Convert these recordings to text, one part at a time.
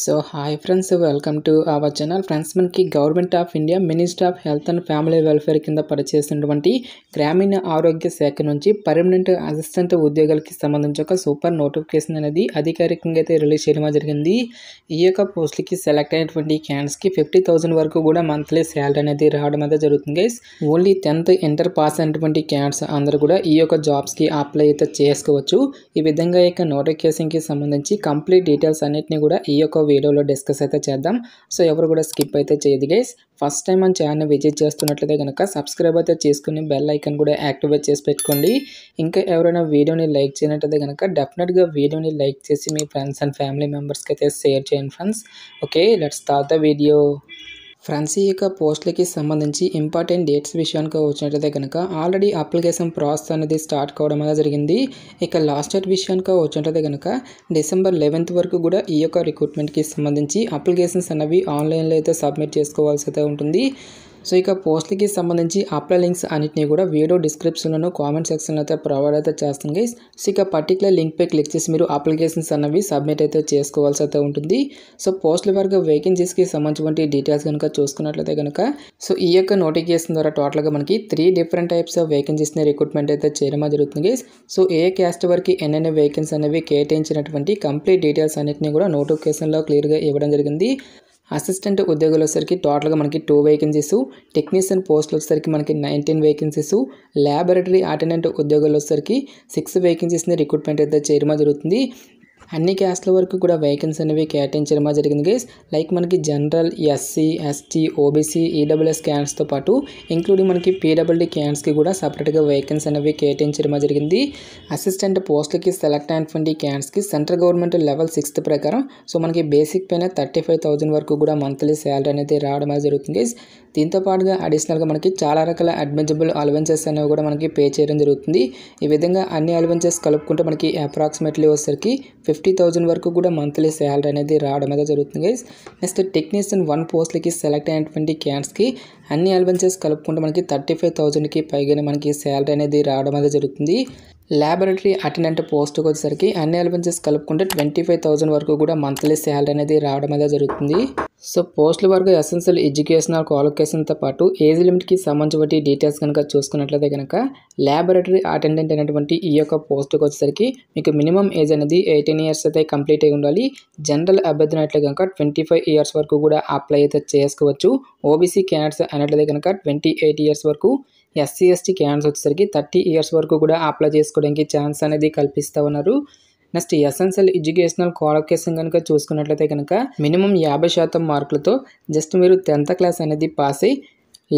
So hi friends, welcome to our channel. Friends, మనకి government of India minister of health and family welfare కింద పనిచేస్తున్నటువంటి గ్రామీణ ఆరోగ్య శాఖ నుంచి పర్మనెంట్ అసిస్టెంట్ ఉద్యోగాలకి సంబంధించి ఒక సూపర్ నోటిఫికేషన్ అనేది అధికారికంగా అయితే రిలీజ్ చేయడం జరిగింది. ఈ యొక్క పోస్టులకి సెలెక్ట్ అయినటువంటి క్యాండిడేట్స్కి 50,000 వరకు కూడా మంత్లీ శాలరీ అనేది రావడం అయితే జరుగుతుంది guys. Only 10th inter pass అయినటువంటి క్యాండిడేట్స్ అందరూ కూడా ఈ యొక్క జాబ్స్కి అప్లై అయితే చేసుకోవచ్చు. ఈ విధంగా ఈ యొక్క నోటిఫికేషన్కి సంబంధించి కంప్లీట్ డీటెయిల్స్ అన్నిటిని కూడా ఈ యొక్క వీడియోలో డిస్కస్ అయితే చేద్దాం. సో ఎవరు కూడా స్కిప్ అయితే చేయదు గైస్. ఫస్ట్ టైం మన ఛానల్ విజిట్ చేస్తున్నట్లయితే కనుక సబ్స్క్రైబ్ అయితే చేసుకుని బెల్ ఐకాన్ కూడా యాక్టివేట్ చేసి పెట్టుకోండి. ఇంకా ఎవరైనా వీడియోని లైక్ చేయనట్లయితే కనుక డెఫినెట్గా వీడియోని లైక్ చేసి మీ ఫ్రెండ్స్ అండ్ ఫ్యామిలీ మెంబర్స్కి అయితే షేర్ చేయండి friends. Okay, let's start the video. Friends, ఈ యొక్క పోస్టులకి సంబంధించి ఇంపార్టెంట్ డేట్స్ విషయానికి వచ్చినట్లయితే కనుక ఆల్రెడీ అప్లికేషన్ ప్రాసెస్ అనేది స్టార్ట్ కావడం అనేది జరిగింది. ఇక లాస్ట్ డేట్ విషయానికి వచ్చినట్లయితే కనుక December 11th వరకు కూడా ఈ యొక్క రిక్రూట్మెంట్కి సంబంధించి అప్లికేషన్స్ అనేవి ఆన్లైన్లో అయితే సబ్మిట్ చేసుకోవాల్సి అయితే ఉంటుంది. సో ఇక పోస్ట్లకి సంబంధించి అప్లై లింక్స్ అన్నింటినీ కూడా వీడియో డిస్క్రిప్షన్లోనూ కామెంట్ సెక్షన్లో అయితే ప్రొవైడ్ అయితే చేస్తాను గైస్. సో ఇక పర్టికులర్ లింక్పై క్లిక్ చేసి మీరు అప్లికేషన్స్ అనేవి సబ్మిట్ అయితే చేసుకోవాల్సి అయితే ఉంటుంది. సో పోస్టుల వరకు వేకెన్సీస్కి సంబంధించిన డీటెయిల్స్ కనుక చూసుకున్నట్లయితే కనుక సో ఈ యొక్క నోటిఫికేషన్ ద్వారా టోటల్గా మనకి 3 డిఫరెంట్ టైప్స్ ఆఫ్ వేకెన్సీస్ని రిక్రూట్మెంట్ అయితే చేయడం జరుగుతుంది గైస్. సో ఏ క్యాస్ట్ వరకు ఎన్నెన్ని వేకెన్సీ అనేవి కేటాయించినటువంటి కంప్లీట్ డీటెయిల్స్ అన్నింటినీ కూడా నోటిఫికేషన్లో క్లియర్గా ఇవ్వడం జరిగింది. అసిస్టెంట్ ఉద్యోగులు వచ్చేసరికి టోటల్గా మనకి 2 వేకెన్సీస్, టెక్నీషియన్ పోస్టులు వచ్చేసరికి మనకి 19 వేకెన్సీస్, ల్యాబొరేటరీ అటెండెంట్ ఉద్యోగులు వచ్చేసరికి 6 వేకెన్సీస్ని రిక్రూట్మెంట్ అయితే చేయడం జరుగుతుంది. అన్ని క్యాస్ట్ల వరకు కూడా వేకెన్సీ అనేవి కేటాయించడం జరిగింది గైస్. లైక్ మనకి general, SC, ST, OBC, EWS క్యాండిడేట్స్తో పాటు ఇంక్లూడింగ్ మనకి పీడబ్ల్యూడీ క్యాండిడేట్స్కి కూడా సపరేట్గా వేకెన్సీ అనేవి కేటాయించడం జరిగింది. అసిస్టెంట్ పోస్టులకి సెలెక్ట్ అయినటువంటి క్యాండిడేట్స్కి సెంట్రల్ గవర్నమెంట్ లెవెల్ 6th ప్రకారం సో మనకి బేసిక్ పైన 35,000 వరకు కూడా మంత్లీ శాలరీ అనేది రావడం జరుగుతుంది గైస్. దీంతో పాటుగా అడిషనల్గా మనకి చాలా రకాల అడ్మిజబుల్ అలవెన్సెస్ అనేవి కూడా మనకి పే చేయడం జరుగుతుంది. ఈ విధంగా అన్ని అలవెన్సెస్ కలుపుకుంటే మనకి అప్రాక్సిమేట్లీ వచ్చేసరికి 50,000 వరకు కూడా మంత్లీ శాలరీ అనేది రావడం అయితే జరుగుతుంది గైస్. నెక్స్ట్ టెక్నీషియన్ 1 పోస్టులకి సెలెక్ట్ అయినటువంటి క్యాండిడేట్స్కి అన్ని అలవెన్సెస్ కలుపుకుంటే మనకి 35,000కి పైగానే మనకి శాలరీ అనేది రావడం అయితే జరుగుతుంది. ల్యాబొరేటరీ అటెండెంట్ పోస్ట్కి వచ్చేసరికి అన్ని అలవెన్సెస్ కలుపుకుంటే 25,000 వరకు కూడా మంత్లీ శాలరీ అనేది రావడం అయితే జరుగుతుంది. సో పోస్టుల వరకు ఎసెన్షియల్ ఎడ్యుకేషనల్ క్వాలిఫికేషన్తో పాటు ఏజ్ లిమిట్కి సంబంధించిన డీటెయిల్స్ కనుక చూసుకున్నట్లయితే కనుక ల్యాబొరేటరీ అటెండెంట్ అనేటువంటి ఈ యొక్క పోస్ట్కి వచ్చేసరికి మీకు మినిమం ఏజ్ అనేది 18 years అయితే కంప్లీట్ అయి ఉండాలి. జనరల్ అభ్యర్థినట్లయితే కనుక 25 years వరకు కూడా అప్లై అయితే చేసుకోవచ్చు. ఓబీసీ క్యాండిడేట్స్ అన్నట్లయితే కనుక 28 years వరకు, ఎస్సీ ఎస్టీ క్యాండిడేట్స్ వచ్చేసరికి 30 years వరకు కూడా అప్లై చేసుకోవడానికి ఛాన్స్ అనేది కల్పిస్తూ ఉన్నారు. నెక్స్ట్ ఎసెన్షియల్ ఎడ్యుకేషనల్ క్వాలిఫికేషన్ కనుక చూసుకున్నట్లయితే కనుక మినిమం 50% మార్కులతో జస్ట్ మీరు 10th క్లాస్ అనేది పాస్ అయ్యి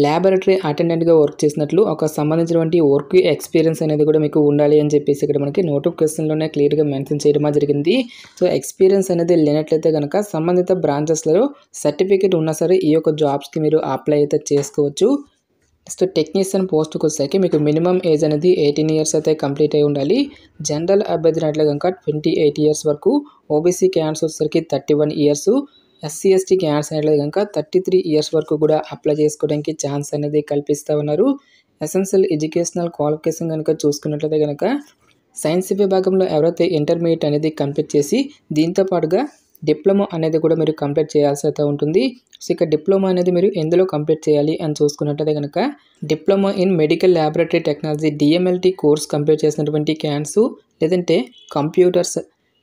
ల్యాబొరేటరీ అటెండెంట్గా వర్క్ చేసినట్లు ఒక సంబంధించినటువంటి వర్క్ ఎక్స్పీరియన్స్ అనేది కూడా మీకు ఉండాలి అని చెప్పేసి ఇక్కడ మనకి నోటిఫికేషన్లోనే క్లియర్గా మెన్షన్ చేయడం జరిగింది. సో ఎక్స్పీరియన్స్ అనేది లేనట్లయితే కనుక సంబంధిత బ్రాంచెస్లో సర్టిఫికేట్ ఉన్నా సరే ఈ యొక్క జాబ్స్కి మీరు అప్లై అయితే చేసుకోవచ్చు. నెక్స్ట్ టెక్నీషియన్ పోస్ట్కి వచ్చేసరికి మీకు మినిమం ఏజ్ అనేది 18 years అయితే కంప్లీట్ అయి ఉండాలి. జనరల్ అభ్యర్థినట్లే కనుక 28 years వరకు, ఓబీసీ క్యాండిడేట్స్ వచ్చేసరికి 31 years, ఎస్సీ ఎస్టీ క్యాండిడేట్స్ అయితే కనుక 33 years వరకు కూడా అప్లై చేసుకోవడానికి ఛాన్స్ అనేది కల్పిస్తూ ఉన్నారు. ఎసెన్షియల్ ఎడ్యుకేషనల్ క్వాలిఫికేషన్ కనుక చూసుకున్నట్లయితే కనుక సైన్స్ విభాగంలో ఎవరైతే ఇంటర్మీడియట్ అనేది కంప్లీట్ చేసి దీంతో పాటుగా డిప్లొమా అనేది కూడా మీరు కంప్లీట్ చేయాల్సి అయితే ఉంటుంది. సో ఇక డిప్లొమా అనేది మీరు ఎందులో కంప్లీట్ చేయాలి అని చూసుకున్నట్లయితే కనుక diploma in medical laboratory technology DMLT course complete చేసినటువంటి క్యాండిడేట్స్, లేదంటే computers,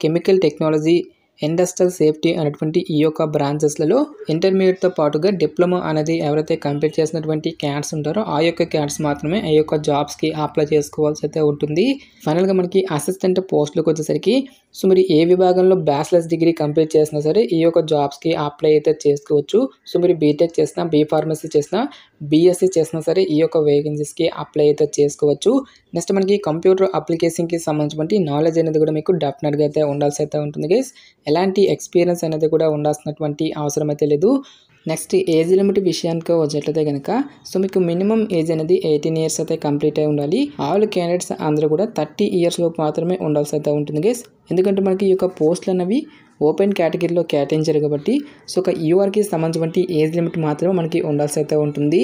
chemical technology, industrial safety అనేటువంటి ఈ యొక్క బ్రాంచెస్లలో ఇంటర్మీడియట్తో పాటుగా డిప్లొమా అనేది ఎవరైతే కంప్లీట్ చేసినటువంటి క్యాండిడేట్స్ ఉంటారో ఆ యొక్క క్యాండిడేట్స్ మాత్రమే ఈ యొక్క జాబ్స్కి అప్లై చేసుకోవాల్సి అయితే ఉంటుంది. ఫైనల్గా మనకి అసిస్టెంట్ పోస్టులకు వచ్చేసరికి సో మీరు ఏ విభాగంలో బ్యాచిలర్స్ డిగ్రీ కంప్లీట్ చేసినా సరే ఈ యొక్క జాబ్స్కి అప్లై అయితే చేసుకోవచ్చు. సో మీరు బీటెక్ చేసినా, B.Pharmacy చేసినా, BSc చేసినా సరే ఈ యొక్క వేకెన్సీస్కి అప్లై అయితే చేసుకోవచ్చు. నెక్స్ట్ మనకి కంప్యూటర్ అప్లికేషన్కి సంబంధించిన నాలెడ్జ్ అనేది కూడా మీకు డెఫినెట్గా అయితే ఉండాల్సి అయితే ఉంటుంది గైస్. ఎలాంటి ఎక్స్పీరియన్స్ అనేది కూడా ఉండాల్సినటువంటి అవసరం అయితే లేదు. నెక్స్ట్ ఏజ్ లిమిట్ విషయానికి వచ్చేట్లయితే కనుక సో మీకు మినిమం ఏజ్ అనేది 18 years అయితే కంప్లీట్ అయి ఉండాలి. ఆల్ క్యాండిడేట్స్ అందరూ కూడా 30 years లోపు మాత్రమే ఉండాల్సి అయితే ఉంటుంది గైస్. ఎందుకంటే మనకి ఈ యొక్క పోస్టులు అనేవి ఓపెన్ కేటగిరీలో కేటాయించారు కాబట్టి సో ఒక యూఆర్కి సంబంధించిన ఏజ్ లిమిట్ మాత్రమే మనకి ఉండాల్సి అయితే ఉంటుంది.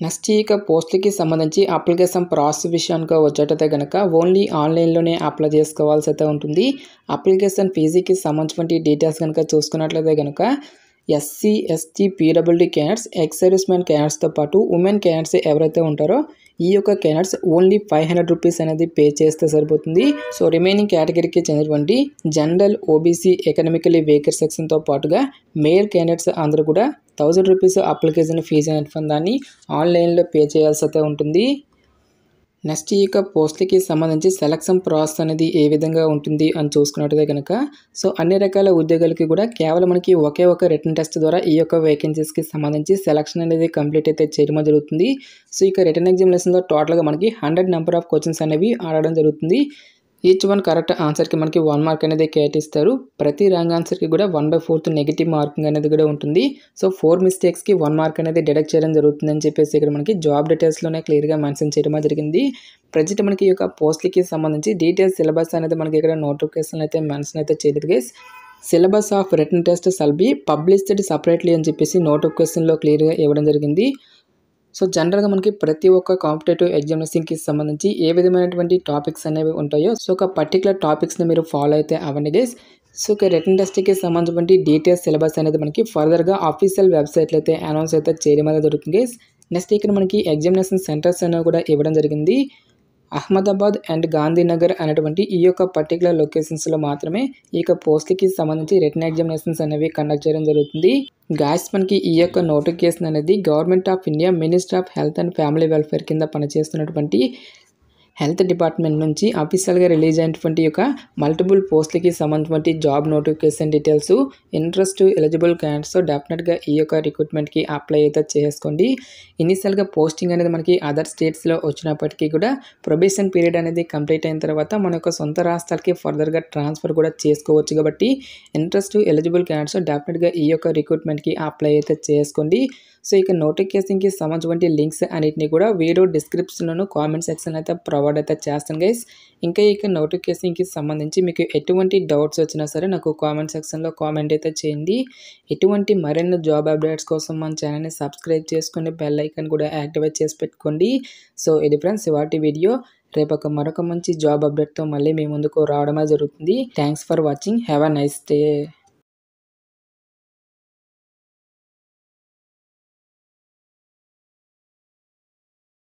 నెక్స్ట్ ఇక పోస్టులకి సంబంధించి అప్లికేషన్ ప్రాసెస్ విషయానికి వచ్చేటైతే కనుక ఓన్లీ ఆన్లైన్లోనే అప్లై చేసుకోవాల్సి అయితే ఉంటుంది. అప్లికేషన్ ఫీజుకి సంబంధించిన డీటెయిల్స్ కనుక చూసుకున్నట్లయితే కనుక SC, ST, PWD candidates, ex service man క్యాండిడేట్స్తో పాటు ఉమెన్ క్యాండిడేట్స్ ఎవరైతే ఉంటారో ఈ యొక్క క్యాండిడేట్స్ ఓన్లీ 500 రూపీస్ అనేది పే చేస్తే సరిపోతుంది. సో రిమైనింగ్ కేటగిరీకి చెందినటువంటి జనరల్, ఓబీసీ, ఎకనామికలీ వీకర్ సెక్షన్తో పాటుగా మేల్ క్యాండిడేట్స్ అందరూ కూడా 1000 రూపీస్ అప్లికేషన్ ఫీజు అనేటువంటి దాన్ని ఆన్లైన్లో పే చేయాల్సి అయితే ఉంటుంది. నెక్స్ట్ ఇక పోస్టులకి సంబంధించి సెలక్షన్ ప్రాసెస్ అనేది ఏ విధంగా ఉంటుంది అని చూసుకున్నట్టయితే కనుక సో అన్ని రకాల ఉద్యోగాలకి కూడా కేవలం మనకి ఒకే ఒక రిటన్ టెస్ట్ ద్వారా ఈ యొక్క వేకెన్సీస్కి సంబంధించి సెలక్షన్ అనేది కంప్లీట్ అయితే చేయడం జరుగుతుంది. సో ఇక రిటన్ ఎగ్జామినేషన్లో టోటల్గా మనకి 100 నెంబర్ ఆఫ్ క్వశ్చన్స్ అనేవి ఆడడం జరుగుతుంది. ఈచ్ వన్ కరెక్ట్ ఆన్సర్కి మనకి 1 మార్క్ అనేది కేటాయిస్తారు. ప్రతి రాంగ్ ఆన్సర్కి కూడా 1/4 నెగిటివ్ మార్కింగ్ అనేది కూడా ఉంటుంది. సో 4 మిస్టేక్స్కి 1 మార్క్ అనేది డిడక్ట్ చేయడం జరుగుతుంది అని చెప్పేసి ఇక్కడ మనకి జాబ్ డీటెయిల్స్లోనే క్లియర్గా మెన్షన్ చేయడం జరిగింది. ప్రజెంట్ మనకి ఈ యొక్క పోస్ట్లకి సంబంధించి డీటెయిల్స్ సిలబస్ అనేది మనకి ఇక్కడ నోటిఫికేషన్ అయితే మెన్షన్ అయితే చేయలేదు guys. Syllabus of written test shall be published separately అని చెప్పేసి నోటిఫికేషన్లో క్లియర్గా ఇవ్వడం జరిగింది. సో జనరల్గా మనకి ప్రతి ఒక్క కాంపిటేటివ్ ఎగ్జామినేషన్కి సంబంధించి ఏ విధమైనటువంటి టాపిక్స్ అనేవి ఉంటాయో సో ఒక పర్టికులర్ టాపిక్స్ని మీరు ఫాలో అయితే అవ్వండి గైస్. సో ఇక రిటన్ టెస్ట్కి సంబంధించిన డీటెయిల్స్ సిలబస్ అనేది మనకి ఫర్దర్గా ఆఫీషియల్ వెబ్సైట్లో అయితే అనౌన్స్ అయితే చేయడం అనేది జరుగుతుంది గైస్. నెక్స్ట్ ఇక్కడ మనకి ఎగ్జామినేషన్ సెంటర్స్ అనేవి కూడా ఇవ్వడం జరిగింది. అహ్మదాబాద్ అండ్ గాంధీనగర్ అనేటువంటి ఈ యొక్క పర్టికులర్ లొకేషన్స్లో మాత్రమే ఈ యొక్క పోస్ట్లకి సంబంధించి రిటన్ ఎగ్జామినేషన్స్ అనేవి కండక్ట్ చేయడం జరుగుతుంది. గాయస్ మనకి ఈ యొక్క నోటిఫికేషన్ అనేది government of India minister of health and family welfare కింద పనిచేస్తున్నటువంటి హెల్త్ డిపార్ట్మెంట్ నుంచి అఫీషియల్గా రిలీజ్ అయినటువంటి యొక్క మల్టిపుల్ పోస్ట్లకి సంబంధించిన job notification details interest eligible candidates డెఫినెట్గా ఈ యొక్క రిక్రూట్మెంట్కి అప్లై అయితే చేసుకోండి. ఇనిషియల్గా పోస్టింగ్ అనేది మనకి అదర్ స్టేట్స్లో వచ్చినప్పటికీ కూడా ప్రొబేషన్ పీరియడ్ అనేది కంప్లీట్ అయిన తర్వాత మన యొక్క సొంత రాష్ట్రాలకి ఫర్దర్గా ట్రాన్స్ఫర్ కూడా చేసుకోవచ్చు. కాబట్టి ఇంట్రెస్ట్ ఎలిజిబుల్ క్యాండిడేట్స్ డెఫినెట్గా ఈ యొక్క రిక్రూట్మెంట్కి అప్లై అయితే చేసుకోండి. సో ఇక నోటిఫికేషన్కి సంబంధించిన లింక్స్ అన్నిటిని కూడా వీడియో డిస్క్రిప్షన్లోను కామెంట్ సెక్షన్ అయితే ప్రొవైడ్ అయితే చేస్తాను గైస్. ఇంకా ఇక నోటిఫికేషన్కి సంబంధించి మీకు ఎటువంటి డౌట్స్ వచ్చినా సరే నాకు కామెంట్ సెక్షన్లో కామెంట్ అయితే చేయండి. ఎటువంటి మరిన్ని జాబ్ అప్డేట్స్ కోసం మన ఛానల్ని సబ్స్క్రైబ్ చేసుకొని బెల్ ఐకాన్ కూడా యాక్టివేట్ చేసి పెట్టుకోండి. సో ఇది ఫ్రెండ్స్ ఇవాటి వీడియో. రేపు మరొక మంచి జాబ్ అప్డేట్తో మళ్ళీ మీ ముందుకు రావడమే జరుగుతుంది. Thanks for watching. Have a nice day.